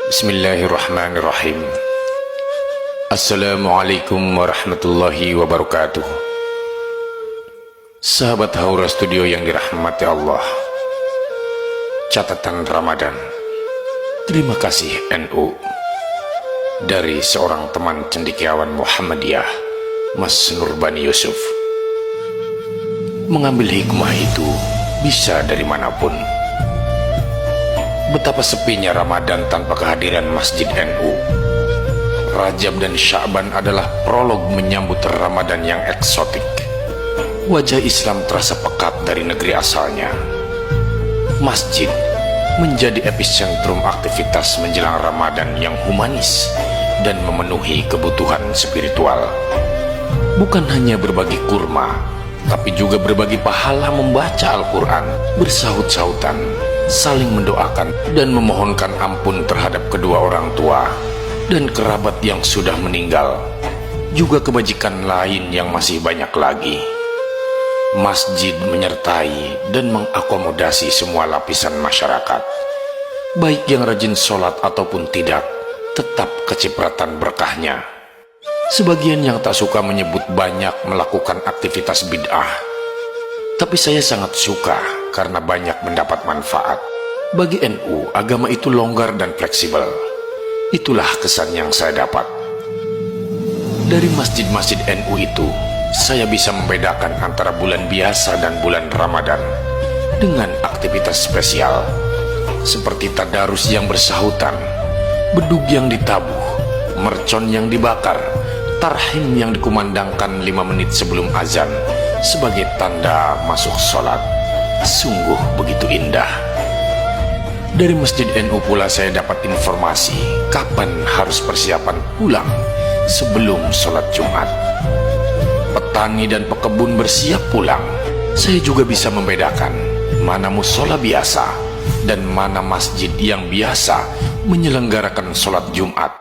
Bismillahirrahmanirrahim. Assalamualaikum warahmatullahi wabarakatuh. Sahabat Haura Studio yang dirahmati Allah, catatan Ramadan. Terima kasih NU. Dari seorang teman cendekiawan Muhammadiyah, Mas Nurbani Yusuf. Mengambil hikmah itu bisa dari manapun. Betapa sepinya Ramadan tanpa kehadiran Masjid NU. Rajab dan Sya'ban adalah prolog menyambut Ramadan yang eksotik. Wajah Islam terasa pekat dari negeri asalnya. Masjid menjadi epicentrum aktivitas menjelang Ramadan yang humanis dan memenuhi kebutuhan spiritual. Bukan hanya berbagi kurma, tapi juga berbagi pahala membaca Al-Quran, bersahut-sahutan, saling mendoakan dan memohonkan ampun terhadap kedua orang tua dan kerabat yang sudah meninggal, juga kebajikan lain yang masih banyak lagi. Masjid menyertai dan mengakomodasi semua lapisan masyarakat, baik yang rajin sholat ataupun tidak, tetap kecipratan berkahnya. Sebagian yang tak suka menyebut banyak melakukan aktivitas bid'ah, tapi saya sangat suka karena banyak mendapat manfaat. Bagi NU, agama itu longgar dan fleksibel. Itulah kesan yang saya dapat. Dari masjid-masjid NU itu, saya bisa membedakan antara bulan biasa dan bulan Ramadan dengan aktivitas spesial seperti tadarus yang bersahutan, bedug yang ditabuh, mercon yang dibakar, tarhim yang dikumandangkan 5 menit sebelum azan sebagai tanda masuk sholat. Sungguh begitu indah. Dari Masjid NU pula saya dapat informasi kapan harus persiapan pulang sebelum sholat Jumat. Petani dan pekebun bersiap pulang. Saya juga bisa membedakan mana musola biasa dan mana masjid yang biasa menyelenggarakan sholat Jumat,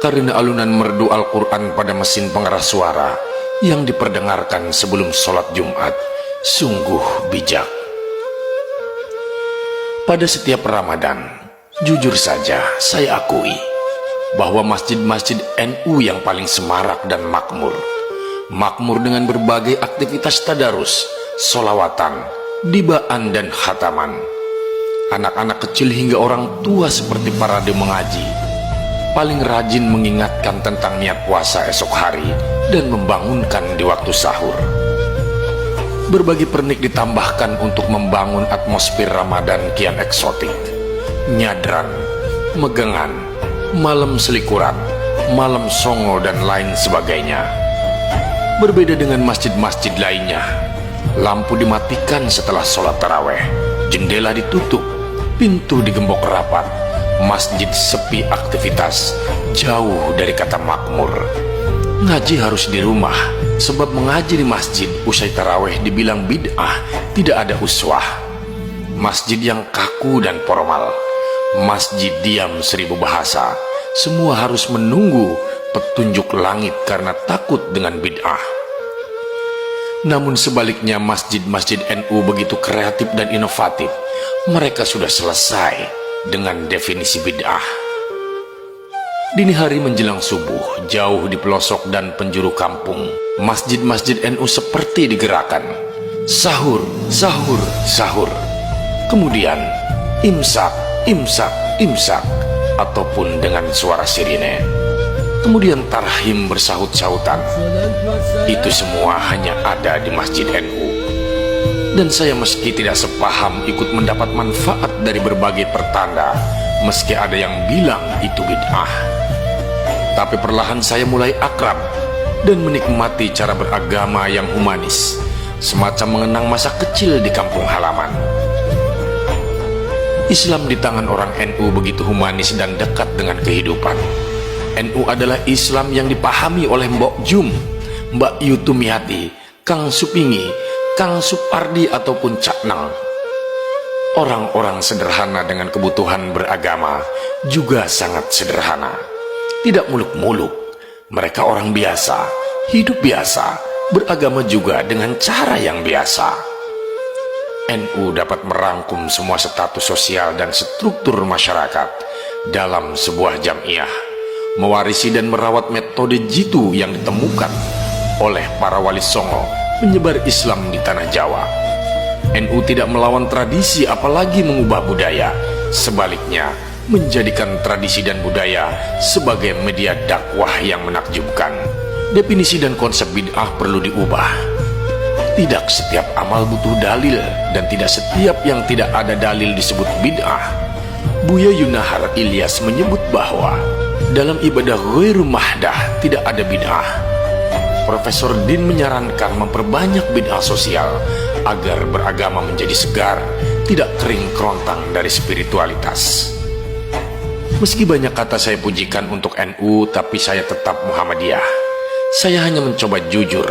karena alunan merdu Al-Quran pada mesin pengeras suara yang diperdengarkan sebelum sholat Jumat sungguh bijak. Pada setiap Ramadan, jujur saja saya akui bahwa masjid-masjid NU yang paling semarak dan makmur dengan berbagai aktivitas tadarus, solawatan, dibaan dan khataman. Anak-anak kecil hingga orang tua seperti parade mengaji, paling rajin mengingatkan tentang niat puasa esok hari dan membangunkan di waktu sahur. Berbagai pernik ditambahkan untuk membangun atmosfer Ramadan kian eksotik. Nyadran, megangan, malam selikuran, malam songo dan lain sebagainya. Berbeda dengan masjid-masjid lainnya, lampu dimatikan setelah sholat taraweh, jendela ditutup, pintu digembok rapat, masjid sepi aktivitas, jauh dari kata makmur. Ngaji harus di rumah, sebab mengaji di masjid usai taraweh dibilang bid'ah, tidak ada uswah. Masjid yang kaku dan formal, masjid diam 1000 bahasa, semua harus menunggu petunjuk langit karena takut dengan bid'ah. Namun sebaliknya masjid-masjid NU begitu kreatif dan inovatif. Mereka sudah selesai dengan definisi bid'ah. Dini hari menjelang subuh, jauh di pelosok dan penjuru kampung, masjid-masjid NU seperti digerakkan. Sahur, sahur, sahur. Kemudian imsak, imsak, imsak, ataupun dengan suara sirine. Kemudian tarhim bersahut-sahutan. Itu semua hanya ada di Masjid NU. Dan saya meski tidak sepaham ikut mendapat manfaat dari berbagai pertanda, meski ada yang bilang itu bid'ah. Tapi perlahan saya mulai akrab dan menikmati cara beragama yang humanis, semacam mengenang masa kecil di kampung halaman. Islam di tangan orang NU begitu humanis dan dekat dengan kehidupan. NU adalah Islam yang dipahami oleh Mbok Jum, Mbak Yutumiati, Kang Supingi, Kang Supardi ataupun Cak Nang. Orang-orang sederhana dengan kebutuhan beragama juga sangat sederhana. Tidak muluk-muluk. Mereka orang biasa, hidup biasa, beragama juga dengan cara yang biasa. NU dapat merangkum semua status sosial dan struktur masyarakat dalam sebuah jamiah, mewarisi dan merawat metode jitu yang ditemukan oleh para wali songo menyebar Islam di tanah Jawa. NU tidak melawan tradisi apalagi mengubah budaya, sebaliknya menjadikan tradisi dan budaya sebagai media dakwah yang menakjubkan. Definisi dan konsep bid'ah perlu diubah. Tidak setiap amal butuh dalil, dan tidak setiap yang tidak ada dalil disebut bid'ah. Buya Yunahar Ilyas menyebut bahwa dalam ibadah ghairu mahdah tidak ada bid'ah. Profesor Din menyarankan memperbanyak bid'ah sosial agar beragama menjadi segar, tidak kering kerontang dari spiritualitas. Meski banyak kata saya pujikan untuk NU, tapi saya tetap Muhammadiyah. Saya hanya mencoba jujur,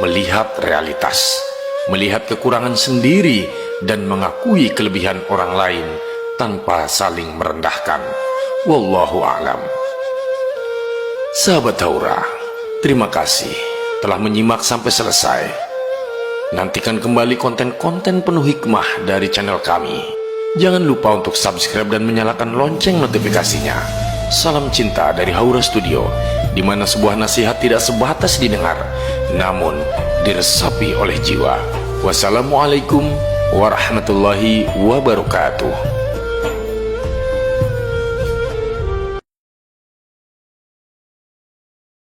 melihat realitas, melihat kekurangan sendiri, dan mengakui kelebihan orang lain tanpa saling merendahkan. Wallahu a'lam. Sahabat Haura, terima kasih telah menyimak sampai selesai. Nantikan kembali konten-konten penuh hikmah dari channel kami. Jangan lupa untuk subscribe dan menyalakan lonceng notifikasinya. Salam cinta dari Haura Studio, di mana sebuah nasihat tidak sebatas didengar, namun diresapi oleh jiwa. Wassalamualaikum warahmatullahi wabarakatuh.